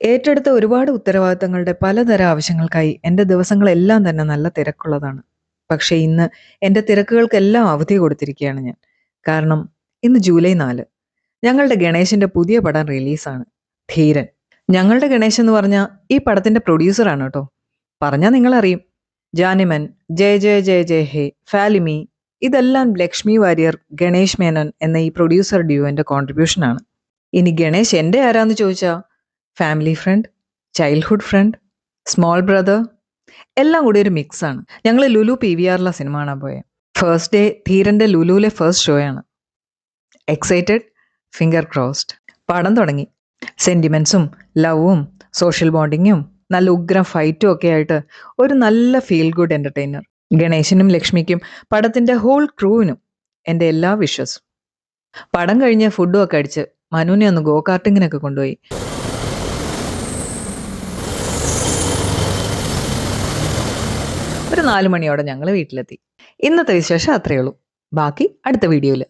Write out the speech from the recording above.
ഏറ്റെടുത്ത ഒരുപാട് ഉത്തരവാദിത്തങ്ങളുടെ പലതരം ആവശ്യങ്ങൾക്കായി എൻ്റെ ദിവസങ്ങളെല്ലാം തന്നെ നല്ല തിരക്കുള്ളതാണ്. പക്ഷേ ഇന്ന് എൻ്റെ തിരക്കുകൾക്കെല്ലാം അവധി കൊടുത്തിരിക്കുകയാണ് ഞാൻ. കാരണം ഇന്ന് ജൂലൈ 4. ഞങ്ങളുടെ ഗണേശന്റെ പുതിയ പടം റിലീസാണ്. ധീരൻ. ഞങ്ങളുടെ ഗണേശ് എന്ന് പറഞ്ഞാൽ ഈ പടത്തിന്റെ പ്രൊഡ്യൂസറാണ് കേട്ടോ. പറഞ്ഞാൽ നിങ്ങളറിയും. ജാനിമൻ, ജയ ജയ ജയ ജയ ഹേ, ഫാലിമി, ഇതെല്ലാം ലക്ഷ്മി വാര്യർ, ഗണേഷ് മേനോൻ എന്ന ഈ പ്രൊഡ്യൂസർ ഡ്യൂവിന്റെ കോൺട്രിബ്യൂഷനാണ്. ഇനി ഗണേശ് എൻ്റെ ആരാന്ന് ചോദിച്ചാ family friend, childhood front, small brother എല്ലാം കൂടി ഒരു മിക്സാണ്. ഞങ്ങൾ ലുലു PVRലെ സിനിമ കാണാൻ പോയെ. ഫസ്റ്റ് ഡേ ധീരന്റെ ലുലുവിലെ ഫസ്റ്റ് ഷോ ആണ്. Excited, finger crossed. പടം തുടങ്ങി. സെന്റിമെന്റ്സും ലവും സോഷ്യൽ ബോണ്ടിങ്ങും നല്ല ഉഗ്രം ഫൈറ്റും ഒക്കെ ആയിട്ട് ഒരു നല്ല ഫീൽ ഗുഡ് എന്റർടൈനർ. ഗണേശനും ലക്ഷ്മിക്കും പടത്തിന്റെ ഹോൾ ക്രൂവിനും എൻ്റെ എല്ലാ വിഷസും. പടം കഴിഞ്ഞ് ഫുഡും ഒക്കെ അടിച്ച് മനുവിനെ ഒന്ന് ഗോ കാർട്ടിങ്ങിനൊക്കെ കൊണ്ടുപോയി. ഒരു 4 മണിയോടെ ഞങ്ങൾ വീട്ടിലെത്തി. ഇന്നത്തെ വിശേഷം അത്രയേ ഉള്ളൂ. ബാക്കി അടുത്ത വീഡിയോയിൽ.